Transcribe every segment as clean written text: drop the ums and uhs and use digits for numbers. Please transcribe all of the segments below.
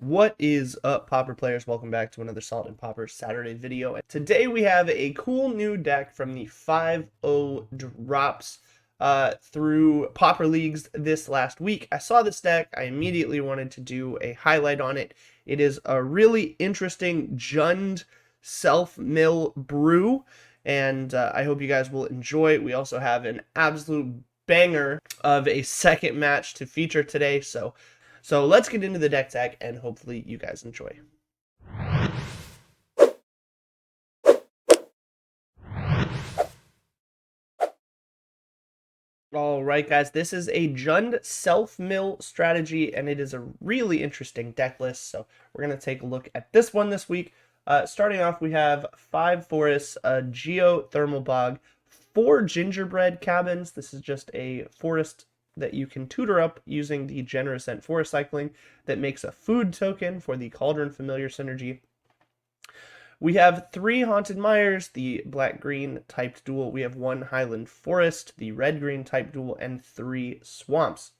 What is up, Pauper players? Welcome back to another Salt and Pauper Saturday video. Today we have a cool new deck from the 5.0 drops through Pauper Leagues this last week. I saw this deck. I immediately wanted to do a highlight on it. It is a really interesting JUND self-mill brew, and I hope you guys will enjoy it. We also have an absolute banger of a second match to feature today, so let's get into the deck tech, and hopefully you guys enjoy. Alright guys, this is a JUND self-mill strategy, and it is a really interesting deck list, so we're going to take a look at this one this week. Starting off, we have 5 forests, a geothermal bog, 4 gingerbread cabins. This is just a forest that you can tutor up using the Generous Scent Forest Cycling that makes a food token for the Cauldron Familiar synergy. We have 3 Haunted Mires, the black-green typed duel. We have 1 Highland Forest, the red-green typed duel, and 3 Swamps.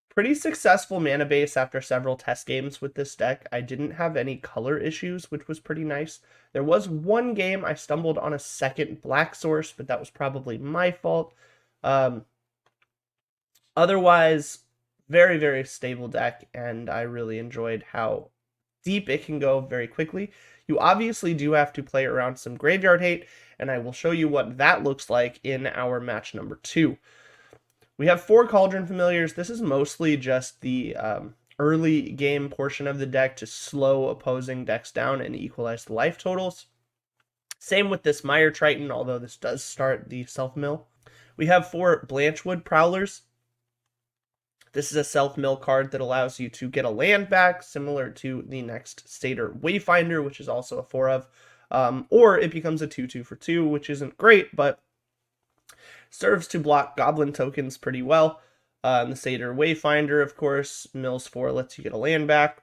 Pretty successful mana base after several test games with this deck. I didn't have any color issues, which was pretty nice. There was one game I stumbled on a second black source, but that was probably my fault. Otherwise, very, very stable deck, and I really enjoyed how deep it can go very quickly. You obviously do have to play around some graveyard hate, and I will show you what that looks like in our match number 2. We have 4 Cauldron Familiars. This is mostly just the early game portion of the deck to slow opposing decks down and equalize the life totals. Same with this Mire Triton, although this does start the self-mill. We have 4 Blanchwood Prowlers. This is a self-mill card that allows you to get a land back, similar to the next Satyr Wayfinder, which is also a 4 of, or it becomes a 2/2 for 2, which isn't great, but serves to block goblin tokens pretty well. The Satyr Wayfinder, of course, mills 4, lets you get a land back.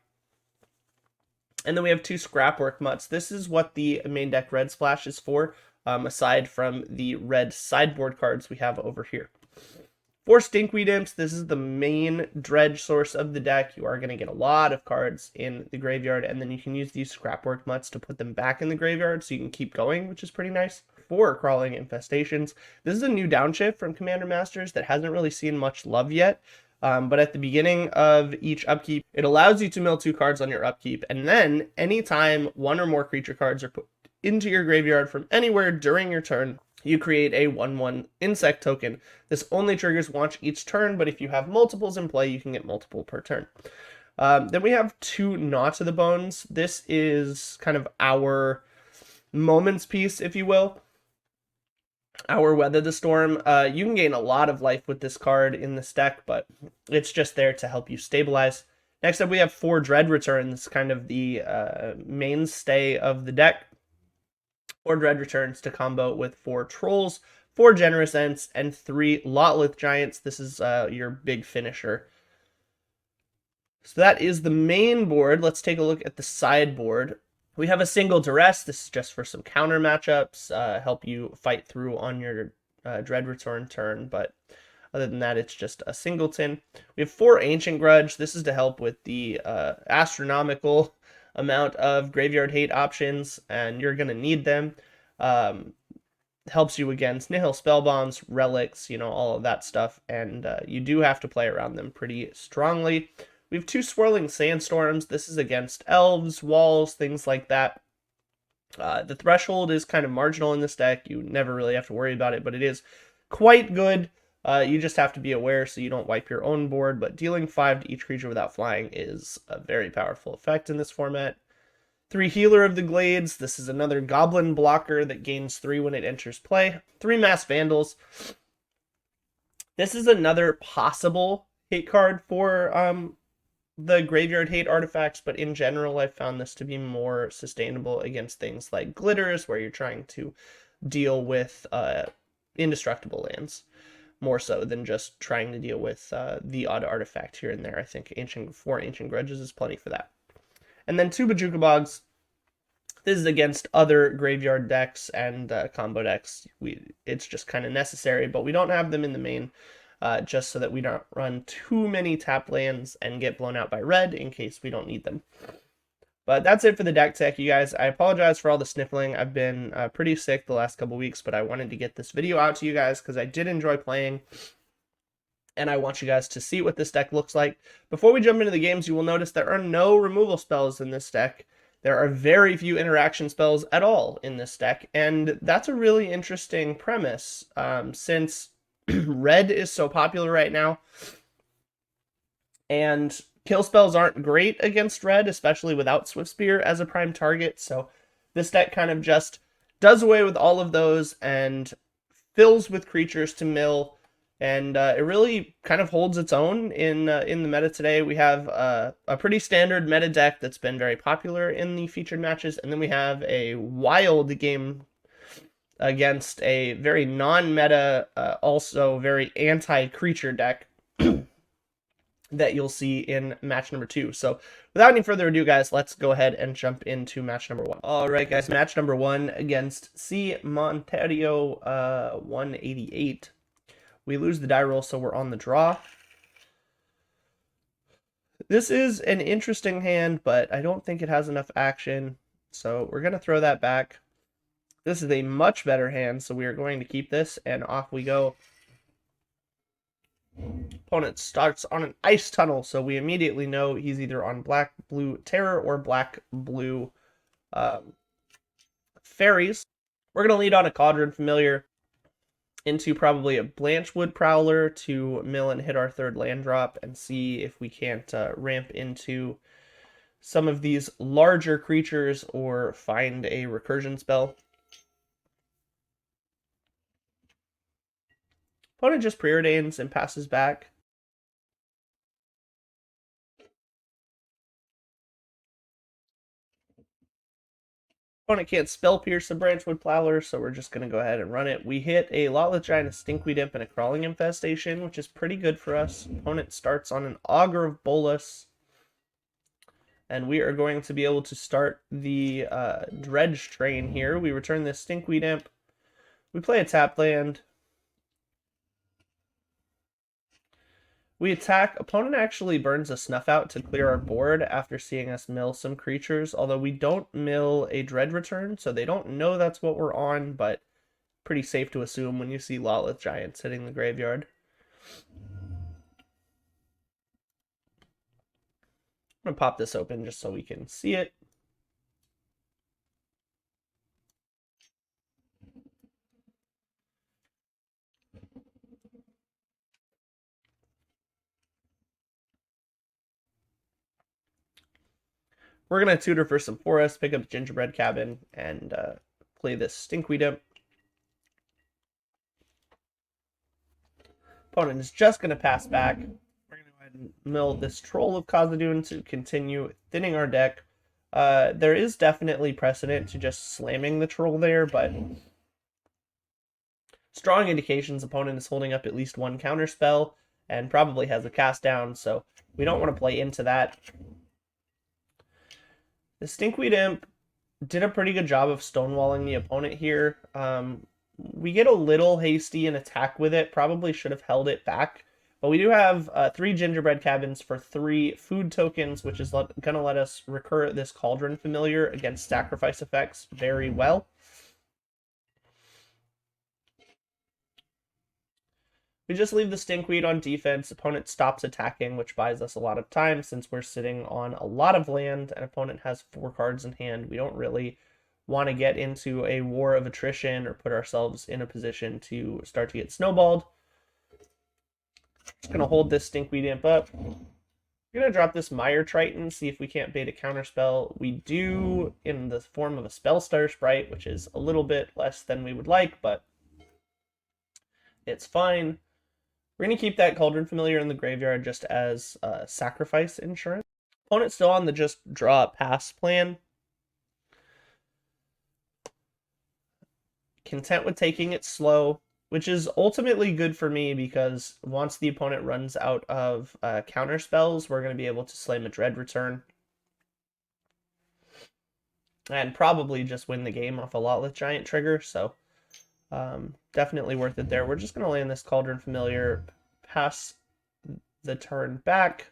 And then we have 2 Scrapwork Mutts. This is what the main deck Red Splash is for, aside from the red sideboard cards we have over here. 4 Stinkweed Imps. This is the main dredge source of the deck. You are going to get a lot of cards in the graveyard, and then you can use these Scrapwork Mutts to put them back in the graveyard so you can keep going, which is pretty nice. 4 Crawling Infestations. This is a new downshift from Commander Masters that hasn't really seen much love yet, but at the beginning of each upkeep, it allows you to mill 2 cards on your upkeep, and then anytime 1 or more creature cards are put into your graveyard from anywhere during your turn, you create a 1/1 insect token. This only triggers once each turn, but if you have multiples in play, you can get multiple per turn. Then we have 2 Gnaw to the Bones. This is kind of our moments piece, if you will. Our Weather the Storm. You can gain a lot of life with this card in this deck, but it's just there to help you stabilize. Next up, we have 4 Dread Returns, kind of the mainstay of the deck. 4 Dread Returns to combo with 4 Trolls, 4 Generous Ents, and 3 Lotlith Giants. This is your big finisher. So that is the main board. Let's take a look at the sideboard. We have a single Duress. This is just for some counter matchups, help you fight through on your Dread Return turn, but other than that, it's just a singleton. We have 4 Ancient Grudge. This is to help with the astronomical amount of graveyard hate options, and you're going to need them. Helps you against Nihil Spellbombs, Relics, all of that stuff, and you do have to play around them pretty strongly. We have 2 Swirling Sandstorms. This is against elves, walls, things like that. The threshold is kind of marginal in this deck. You never really have to worry about it, but it is quite good. You just have to be aware so you don't wipe your own board, but dealing 5 to each creature without flying is a very powerful effect in this format. 3 Healer of the Glades. This is another goblin blocker that gains 3 when it enters play. 3 Mass Vandals. This is another possible hate card for the graveyard hate artifacts, but in general, I've found this to be more sustainable against things like Glitters, where you're trying to deal with indestructible lands, more so than just trying to deal with the odd artifact here and there. I think 4 Ancient Grudges is plenty for that. And then 2 Bojuka Bogs. This is against other graveyard decks and combo decks. It's just kind of necessary, but we don't have them in the main just so that we don't run too many tap lands and get blown out by red in case we don't need them. But that's it for the deck tech, you guys. I apologize for all the sniffling. I've been pretty sick the last couple weeks, but I wanted to get this video out to you guys because I did enjoy playing, and I want you guys to see what this deck looks like. Before we jump into the games, you will notice there are no removal spells in this deck. There are very few interaction spells at all in this deck, and that's a really interesting premise, since red is so popular right now, and kill spells aren't great against red, especially without Swift Spear as a prime target, so this deck kind of just does away with all of those and fills with creatures to mill, and it really kind of holds its own in the meta today. We have a pretty standard meta deck that's been very popular in the featured matches, and then we have a wild game against a very non-meta, also very anti-creature deck that you'll see in match number 2. So without any further ado, guys, let's go ahead and jump into match number 1. All right, guys, match number 1 against C. Monterio 188. We lose the die roll, so we're on the draw. This is an interesting hand, but I don't think it has enough action, so we're going to throw that back. This is a much better hand, so we are going to keep this, and off we go. Opponent starts on an ice tunnel, so we immediately know he's either on black-blue Terror or black-blue fairies. We're going to lead on a Cauldron Familiar into probably a Blanchwood Prowler to mill and hit our third land drop and see if we can't ramp into some of these larger creatures or find a recursion spell. Opponent just preordains and passes back. Opponent can't spell pierce the Branchwood Prowler, so we're just going to go ahead and run it. We hit a Lotleth Giant, a Stinkweed Imp, and a Crawling Infestation, which is pretty good for us. Opponent starts on an Augur of Bolas, and we are going to be able to start the Dredge train here. We return this Stinkweed Imp. We play a tap land. We attack. Opponent actually burns a Snuff Out to clear our board after seeing us mill some creatures, although we don't mill a Dread Return, so they don't know that's what we're on, but pretty safe to assume when you see Lotleth Giants hitting the graveyard. I'm going to pop this open just so we can see it. We're going to tutor for some forest, pick up Gingerbread Cabin, and play this Stinkweed Imp. Opponent is just going to pass back. We're going to go ahead and mill this Troll of Khazad-dûn to continue thinning our deck. There is definitely precedent to just slamming the Troll there, but strong indications opponent is holding up at least one counter spell and probably has a cast down, so we don't want to play into that. The Stinkweed Imp did a pretty good job of stonewalling the opponent here. We get a little hasty in attack with it. Probably should have held it back. But we do have 3 Gingerbread Cabins for 3 food tokens, which is going to let us recur this Cauldron Familiar against sacrifice effects very well. We just leave the Stinkweed on defense. Opponent stops attacking, which buys us a lot of time since we're sitting on a lot of land and opponent has 4 cards in hand. We don't really want to get into a war of attrition or put ourselves in a position to start to get snowballed. Just going to hold this Stinkweed Imp up. We're going to drop this Mire Triton, see if we can't bait a counterspell. We do in the form of a Spellstutter Sprite, which is a little bit less than we would like, but it's fine. We're going to keep that Cauldron Familiar in the graveyard just as sacrifice insurance. Opponent's still on the just draw pass plan. Content with taking it slow, which is ultimately good for me because once the opponent runs out of counter spells, we're going to be able to slam a Dread Return. And probably just win the game off a Lotleth Giant trigger, so definitely worth it there. We're just going to land this Cauldron Familiar, pass the turn back.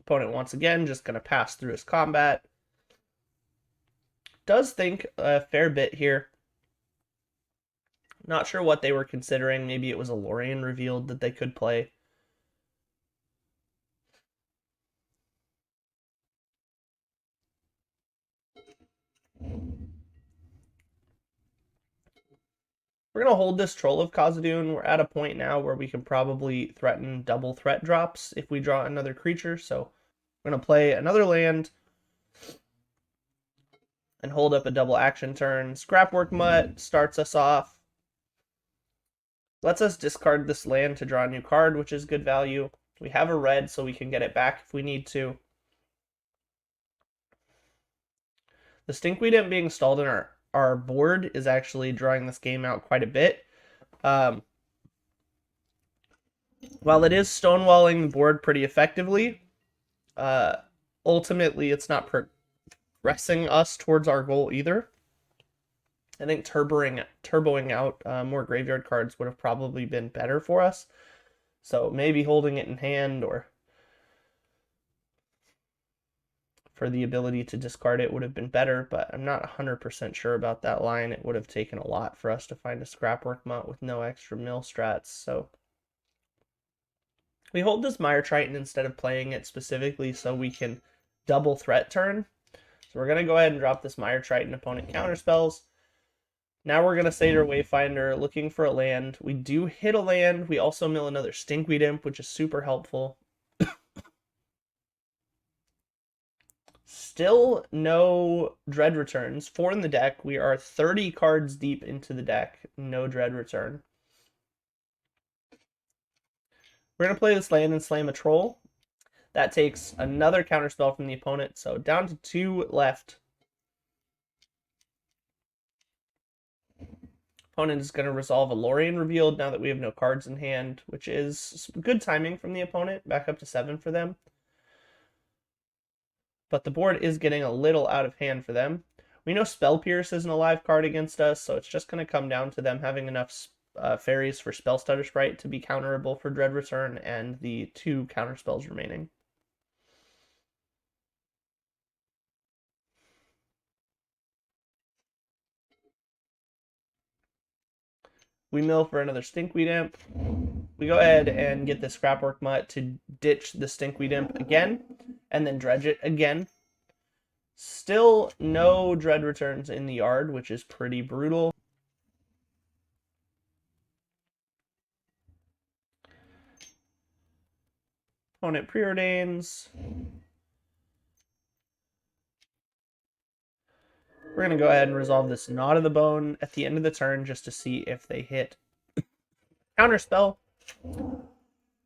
Opponent once again just going to pass through his combat. Does think a fair bit here. Not sure what they were considering. Maybe it was a Lorien revealed that they could play. We're going to hold this Troll of Khazad-dûn. We're at a point now where we can probably threaten double threat drops if we draw another creature. So we're going to play another land and hold up a double action turn. Scrapwork Mutt starts us off. Lets us discard this land to draw a new card, which is good value. We have a red, so we can get it back if we need to. The Stinkweed Imp being stalled in our board is actually drawing this game out quite a bit. While it is stonewalling the board pretty effectively, ultimately it's not progressing us towards our goal either. I think turboing out more graveyard cards would have probably been better for us. So maybe holding it in hand or for the ability to discard it would have been better, but I'm not 100% sure about that line. It would have taken a lot for us to find a Scrapwork Mutt with no extra mill strats, so we hold this Mire Triton instead of playing it specifically so we can double threat turn. So we're going to go ahead and drop this Mire Triton. Opponent counterspells. Now we're going to Satyr Wayfinder, looking for a land. We do hit a land. We also mill another Stinkweed Imp, which is super helpful. Still no Dread returns. 4 in the deck. We are 30 cards deep into the deck. No Dread return. We're going to play this land and slam a Troll. That takes another counterspell from the opponent, so down to 2 left. Opponent is going to resolve a Lorien revealed now that we have no cards in hand, which is good timing from the opponent, back up to 7 for them. But the board is getting a little out of hand for them. We know Spell Pierce is an alive card against us, so it's just going to come down to them having enough fairies for Spellstutter Sprite to be counterable for Dread Return and the 2 counterspells remaining. We mill for another Stinkweed Imp. We go ahead and get the Scrapwork Mutt to ditch the Stinkweed Imp again, and then dredge it again. Still no Dread returns in the yard, which is pretty brutal. Opponent preordains. We're going to go ahead and resolve this Knot of the Bone at the end of the turn just to see if they hit counterspell.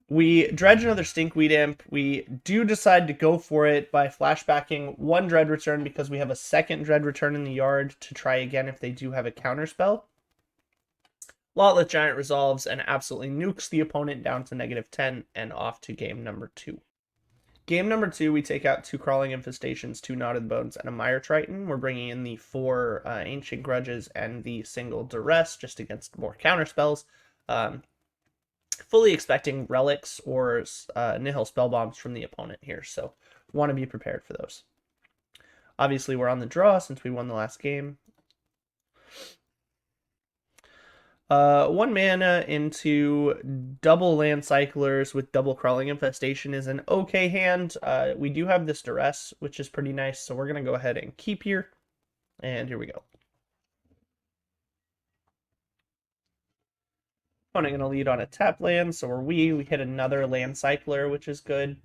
We dredge another Stinkweed Imp. We do decide to go for it by flashbacking 1 Dread return because we have a second Dread return in the yard to try again if they do have a counterspell. Lawless Giant resolves and absolutely nukes the opponent down to -10 and off to game number 2. Game number 2, we take out 2 Crawling Infestations, 2 Knotted Bones, and a Mire Triton. We're bringing in the 4 Ancient Grudges and the single Duress just against more counterspells. Fully expecting Relics or Nihil Spellbombs from the opponent here, so want to be prepared for those. Obviously, we're on the draw since we won the last game. 1 mana into double Land Cyclers with double Crawling Infestation is an okay hand. We do have this Duress, which is pretty nice, so we're going to go ahead and keep here. And here we go. Opponent going to lead on a tap land, so are we. We hit another Land Cycler, which is good.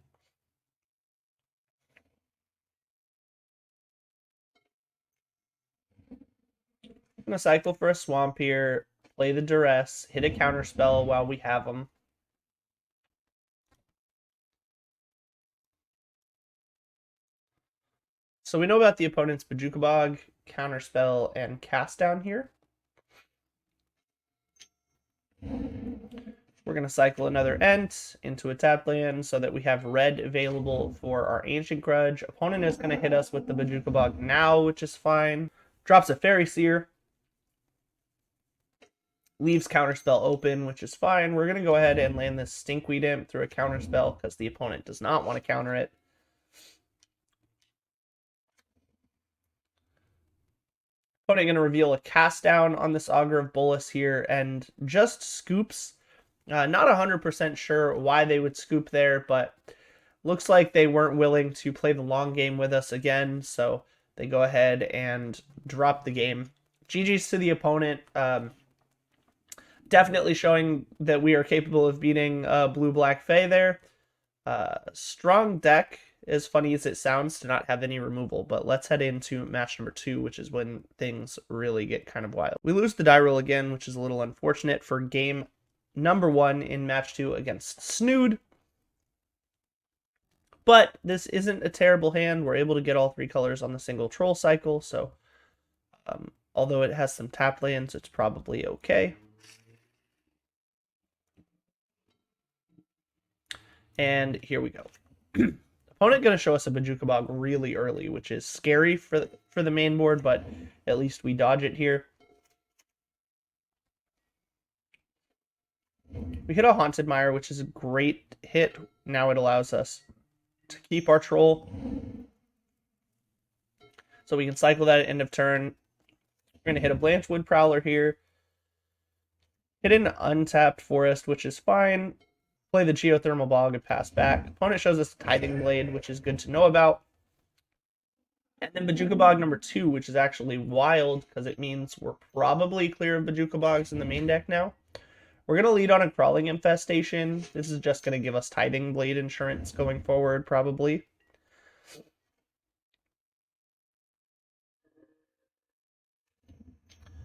I'm going to cycle for a Swamp here. Play the Duress, hit a counterspell while we have them. So we know about the opponent's Bojuka Bog, counterspell, and cast down here. We're going to cycle another Ent into a tap land so that we have red available for our Ancient Grudge. Opponent is going to hit us with the Bojuka Bog now, which is fine. Drops a Fairy Seer. Leaves Counterspell open, which is fine. We're going to go ahead and land this Stinkweed Imp through a Counterspell because the opponent does not want to counter it. Opponent going to reveal a Cast Down on this Augur of Bolas here and just scoops. Not 100% sure why they would scoop there, but looks like they weren't willing to play the long game with us again, so they go ahead and drop the game. GG's to the opponent. Definitely showing that we are capable of beating Blue-Black Fae there. Strong deck, as funny as it sounds, to not have any removal, but let's head into match number 2, which is when things really get kind of wild. We lose the die roll again, which is a little unfortunate for game number 1 in match 2 against Snood. But this isn't a terrible hand. We're able to get all 3 colors on the single troll cycle, so although it has some tap lands, it's probably okay. And here we go. Opponent going to show us a Bojuka Bog really early, which is scary for the main board, but at least we dodge it here. We hit a Haunted Mire, which is a great hit. Now it allows us to keep our troll. So we can cycle that at end of turn. We're going to hit a Blanchwood Prowler here. Hit an Untapped Forest, which is fine. Play the Geothermal Bog and pass back. Opponent shows us Tithing Blade, which is good to know about. And then Bojuka Bog number 2, which is actually wild because it means we're probably clear of Bojuka Bogs in the main deck now. We're going to lead on a Crawling Infestation. This is just going to give us Tithing Blade insurance going forward, probably.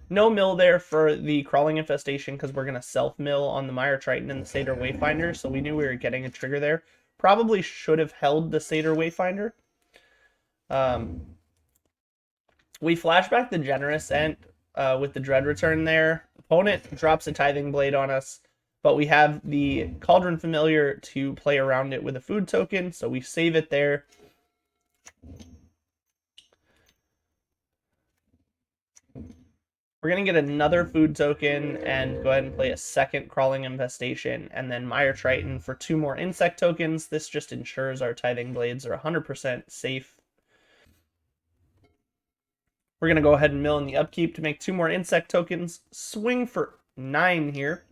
No mill there for the Crawling Infestation because we're going to self-mill on the Mire Triton and the Satyr Wayfinder, so we knew we were getting a trigger there. Probably should have held the Satyr Wayfinder. We flashback the Generous Ent with the Dread Return there. Opponent drops a Tithing Blade on us, but we have the Cauldron Familiar to play around it with a food token, so we save it there. We're going to get another food token and go ahead and play a second Crawling Infestation and then Mire Triton for 2 more insect tokens. This just ensures our Tithing Blades are 100% safe. We're going to go ahead and mill in the upkeep to make 2 more insect tokens. Swing for 9 here.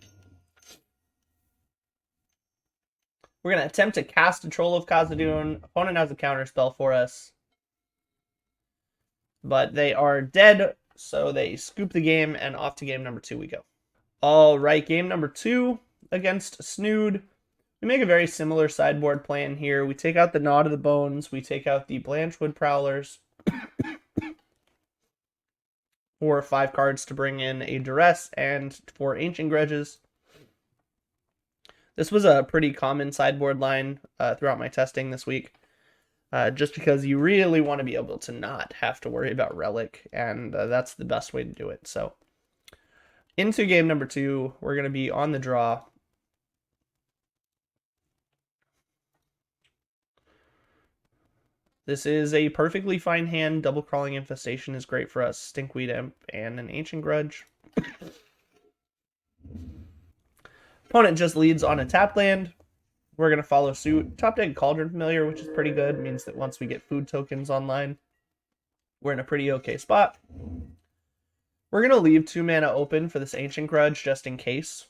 We're going to attempt to cast a Troll of Khazad-dûn. Opponent has a counter spell for us, but they are dead. So they scoop the game, and off to game number 2 we go. All right, game number 2 against Snood. We make a very similar sideboard plan here. We take out the Gnaw to the Bones. We take out the Blanchwood Prowlers. 4 or 5 cards to bring in a Duress and 4 Ancient Grudges. This was a pretty common sideboard line throughout my testing this week. Just because you really want to be able to not have to worry about Relic, and that's the best way to do it. So, into game number 2, we're going to be on the draw. This is a perfectly fine hand. Double Crawling Infestation is great for us. Stinkweed Imp and an Ancient Grudge. Opponent just leads on a tap land. We're going to follow suit. Top deck Cauldron Familiar, which is pretty good. It means that once we get food tokens online, we're in a pretty okay spot. We're going to leave 2 mana open for this Ancient Grudge just in case.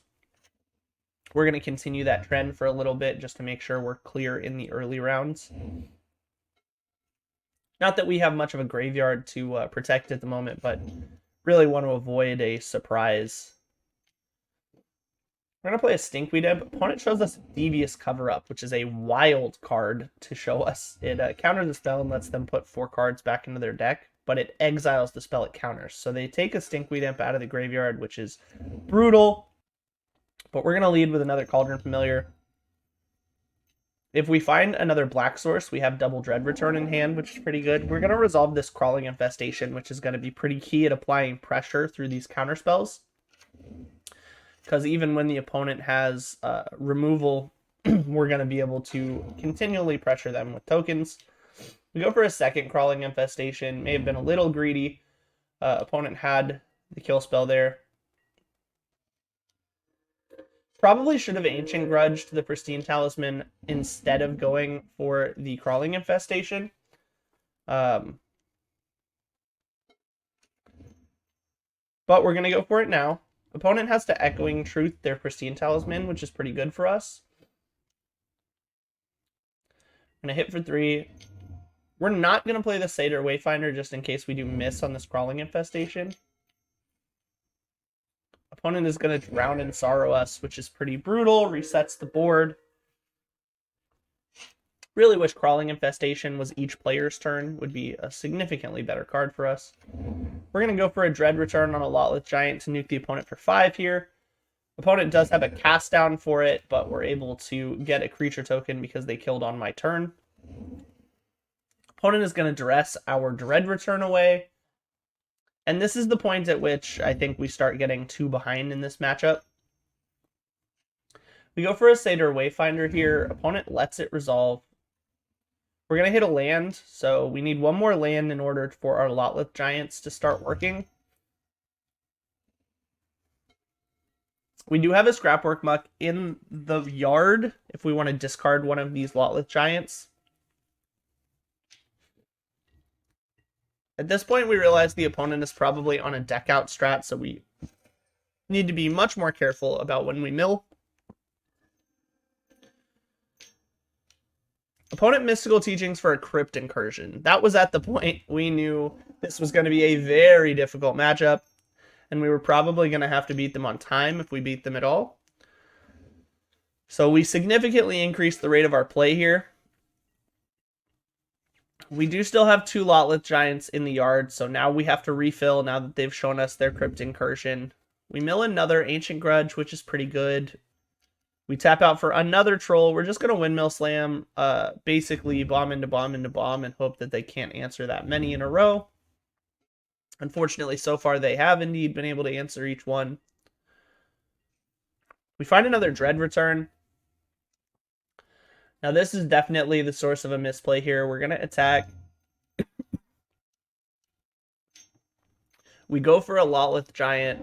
We're going to continue that trend for a little bit just to make sure we're clear in the early rounds. Not that we have much of a graveyard to protect at the moment, but really want to avoid a surprise. We're going to play a Stinkweed Imp. Opponent shows us Devious Cover-Up, which is a wild card to show us. It counters the spell and lets them put 4 cards back into their deck, but it exiles the spell it counters. So they take a Stinkweed Imp out of the graveyard, which is brutal. But we're going to lead with another Cauldron Familiar. If we find another black source, we have double Dread Return in hand, which is pretty good. We're going to resolve this Crawling Infestation, which is going to be pretty key at applying pressure through these counterspells. because even when the opponent has removal, we're going to be able to continually pressure them with tokens. We go for a second Crawling Infestation. May have been a little greedy. Opponent had the kill spell there. Probably should have Ancient Grudge to the Pristine Talisman instead of going for the Crawling Infestation. But we're going to go for it now. Opponent has to Echoing Truth their Pristine Talisman, which is pretty good for us. I'm going to hit for 3. We're not going to play the Satyr Wayfinder just in case we do miss on this Crawling Infestation. Opponent is going to Drown in Sorrow us, which is pretty brutal. Resets the board. Really wish Crawling Infestation was each player's turn. Would be a significantly better card for us. We're going to go for a Dread Return on a Lotleth Giant to nuke the opponent for 5 here. Opponent does have a cast down for it, but we're able to get a creature token because they killed on my turn. Opponent is going to duress our Dread Return away. And this is the point at which I think we start getting too behind in this matchup. We go for a Satyr Wayfinder here. Opponent lets it resolve. We're going to hit a land, so we need one more land in order for our Lotleth Giants to start working. We do have a Scrapwork Muck in the yard if we want to discard one of these Lotleth Giants. At this point, we realize the opponent is probably on a deck out strat, so we need to be much more careful about when we mill. Opponent Mystical Teachings for a Crypt Incursion. That was at the point we knew this was going to be a very difficult matchup, and we were probably going to have to beat them on time if we beat them at all. So we significantly increased the rate of our play here. We do still have 2 Lotleth Giants in the yard, so now we have to refill now that they've shown us their Crypt Incursion. We mill another Ancient Grudge, which is pretty good. We tap out for another Troll. We're just going to Windmill Slam, basically bomb into bomb into bomb, and hope that they can't answer that many in a row. Unfortunately, so far they have indeed been able to answer each one. We find another Dread Return. Now this is definitely the source of a misplay here. We're going to attack. We go for a Lotleth Giant.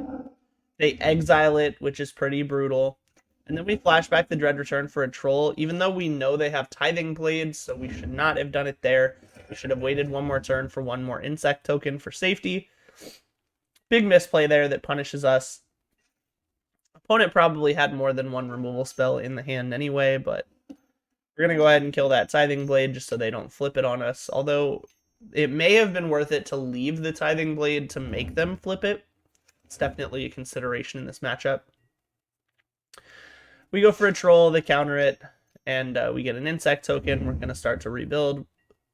They exile it, which is pretty brutal. And then we flash back the Dread Return for a Troll, even though we know they have Tithing Blades, so we should not have done it there. We should have waited one more turn for one more Insect token for safety. Big misplay there that punishes us. Opponent probably had more than one removal spell in the hand anyway, but we're going to go ahead and kill that Tithing Blade just so they don't flip it on us. Although it may have been worth it to leave the Tithing Blade to make them flip it. It's definitely a consideration in this matchup. We go for a Troll, they counter it, and we get an Insect token. We're going to start to rebuild.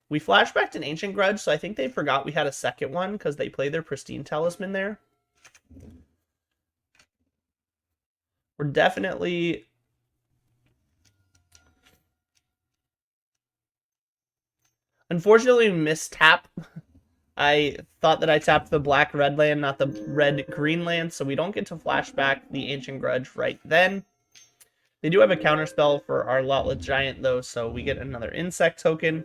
We flash back to an Ancient Grudge, so I think they forgot we had a second one because they play their Pristine Talisman there. We're definitely... Unfortunately, we missed tap. I thought that I tapped the black-red land, not the red-green land, so we don't get to flash back the Ancient Grudge right then. They do have a counterspell for our Lotleth Giant, though, so we get another Insect token.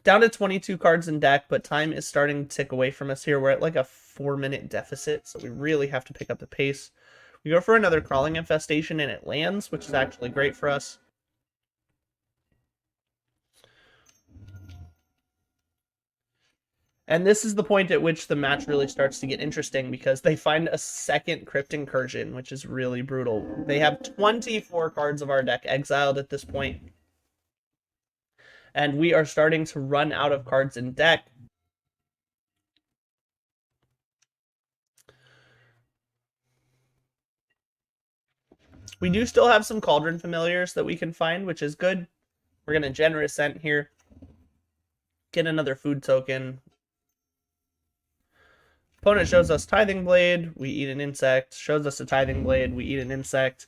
Down to 22 cards in deck, but time is starting to tick away from us here. We're at like a 4-minute deficit, so we really have to pick up the pace. We go for another Crawling Infestation, and it lands, which is actually great for us. And this is the point at which the match really starts to get interesting because they find a second Crypt Incursion, which is really brutal. They have 24 cards of our deck exiled at this point. And we are starting to run out of cards in deck. We do still have some Cauldron Familiars that we can find, which is good. We're going to Generous Scent here. Get another food token. Opponent shows us Tithing Blade, we eat an Insect. Shows us a Tithing Blade, we eat an Insect.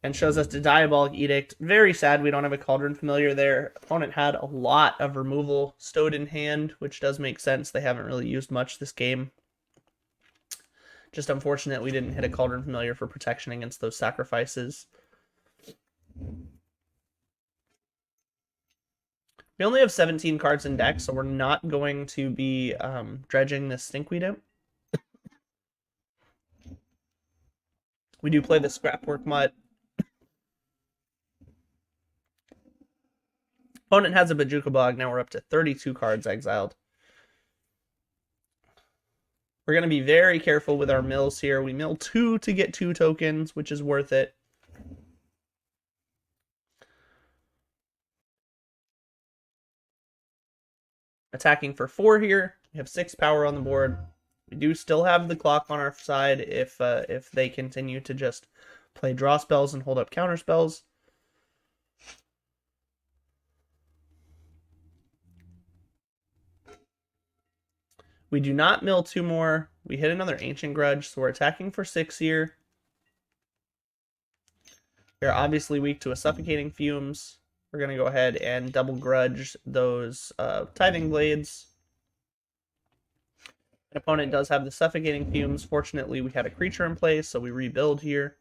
And shows us the Diabolic Edict. Very sad we don't have a Cauldron Familiar there. Opponent had a lot of removal stowed in hand, which does make sense. They haven't really used much this game. Just unfortunate we didn't hit a Cauldron Familiar for protection against those sacrifices. We only have 17 cards in deck, so we're not going to be dredging this Stinkweed Imp. We do play the Scrapwork Mutt. Opponent has a Bojuka Bog. Now we're up to 32 cards exiled. We're going to be very careful with our mills here. We mill 2 to get 2 tokens, which is worth it. Attacking for 4 here. We have 6 power on the board. We do still have the clock on our side if they continue to just play draw spells and hold up counter spells. We do not mill 2 more. We hit another Ancient Grudge, so we're attacking for 6 here. We're obviously weak to a Suffocating Fumes. We're going to go ahead and double grudge those Tithing Blades. An opponent does have the Suffocating Fumes. Fortunately, we had a creature in place, so we rebuild here.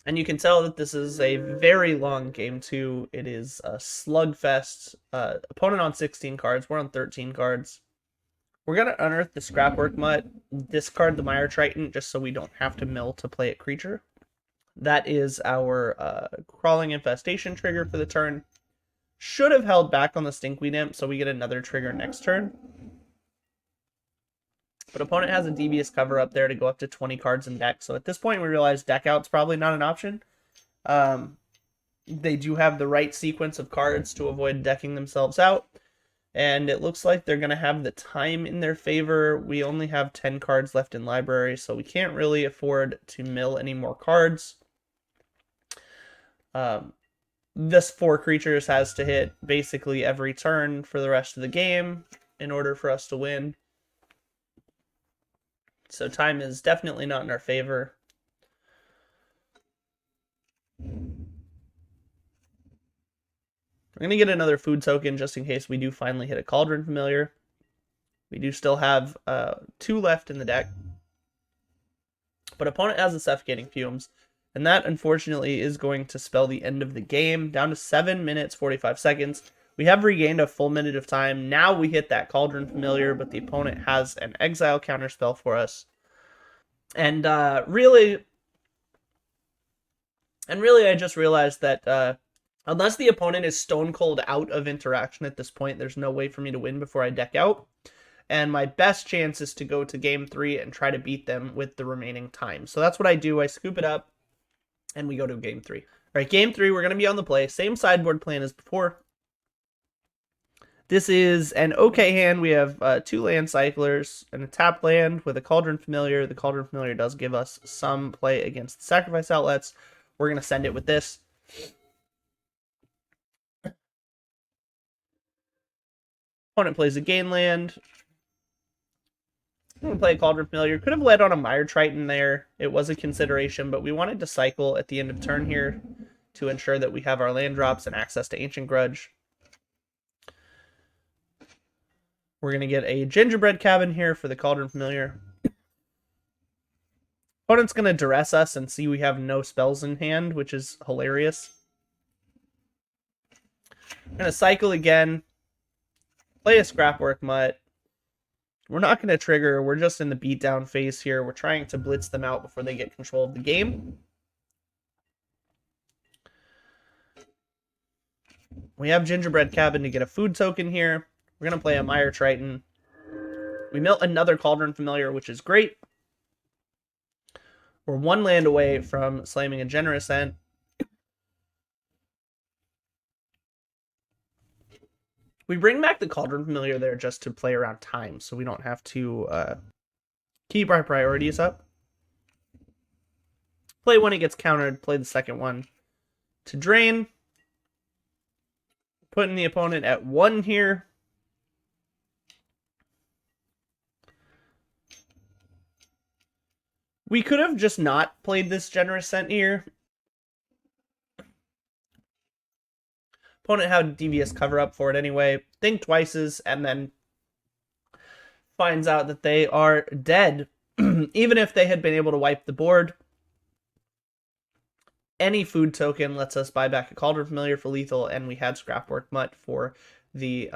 And you can tell that this is a very long game, too. It is a slugfest. Opponent on 16 cards. We're on 13 cards. We're going to unearth the Scrapwork Mutt, discard the Mire Triton, just so we don't have to mill to play a creature. That is our Crawling Infestation trigger for the turn. Should have held back on the Stinkweed Imp, so we get another trigger next turn. But opponent has a Devious Cover up there to go up to 20 cards in deck. So at this point, we realize deck out's probably not an option. They do have the right sequence of cards to avoid decking themselves out. And it looks like they're going to have the time in their favor. We only have 10 cards left in library, so we can't really afford to mill any more cards. This 4 creatures has to hit basically every turn for the rest of the game in order for us to win. So time is definitely not in our favor. We're going to get another food token just in case we do finally hit a Cauldron Familiar. We do still have 2 left in the deck. But opponent has the Suffocating Fumes. And that, unfortunately, is going to spell the end of the game. Down to 7 minutes, 45 seconds. We have regained a full minute of time. Now we hit that Cauldron Familiar, but the opponent has an Exile counterspell for us. And really, I just realized that unless the opponent is stone cold out of interaction at this point, there's no way for me to win before I deck out. And my best chance is to go to game 3 and try to beat them with the remaining time. So that's what I do. I scoop it up, and we go to game 3. All right, game 3, we're going to be on the play. Same sideboard plan as before. This is an okay hand. We have 2 land cyclers and a tap land with a Cauldron Familiar. The Cauldron Familiar does give us some play against the sacrifice outlets. We're going to send it with this. Opponent plays a gain land. I'm going to play a Cauldron Familiar. Could have led on a Mire Triton there. It was a consideration, but we wanted to cycle at the end of turn here to ensure that we have our land drops and access to Ancient Grudge. We're going to get a Gingerbread Cabin here for the Cauldron Familiar. Opponent's going to duress us and see we have no spells in hand, which is hilarious. I'm going to cycle again. Play a Scrapwork Mutt. We're not going to trigger. We're just in the beatdown phase here. We're trying to blitz them out before they get control of the game. We have Gingerbread Cabin to get a food token here. We're going to play a Mire Triton. We mill another Cauldron Familiar, which is great. We're 1 land away from slamming a Generous Ent. We bring back the Cauldron Familiar there just to play around time, so we don't have to keep our priorities up. Play one, it gets countered. Play the second one to drain. Putting the opponent at 1 here. We could have just not played this Generous Ent here. Opponent had Devious Cover up for it anyway. think twices, and then finds out that they are dead. Even if they had been able to wipe the board, any food token lets us buy back a Cauldron Familiar for lethal, and we had Scrapwork Mutt for the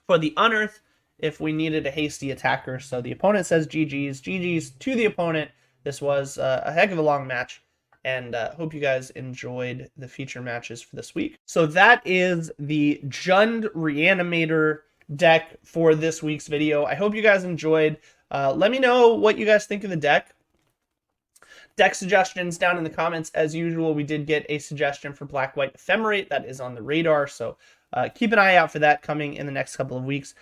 unearth if we needed a hasty attacker. So the opponent says GG's. GG's to the opponent. This was a heck of a long match, and hope you guys enjoyed the feature matches for this week. So that is the JUND Reanimator deck for this week's video. I hope you guys enjoyed. Let me know what you guys think of the deck. Deck suggestions down in the comments. As usual, we did get a suggestion for Black-White Ephemerate that is on the radar, so keep an eye out for that coming in the next couple of weeks.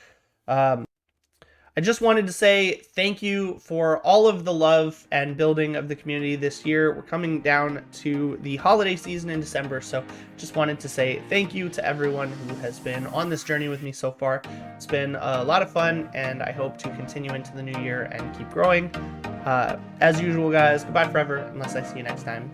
I just wanted to say thank you for all of the love and building of the community this year. We're coming down to the holiday season in December, so just wanted to say thank you to everyone who has been on this journey with me so far. It's been a lot of fun, and I hope to continue into the new year and keep growing. As usual, guys, goodbye forever, unless I see you next time.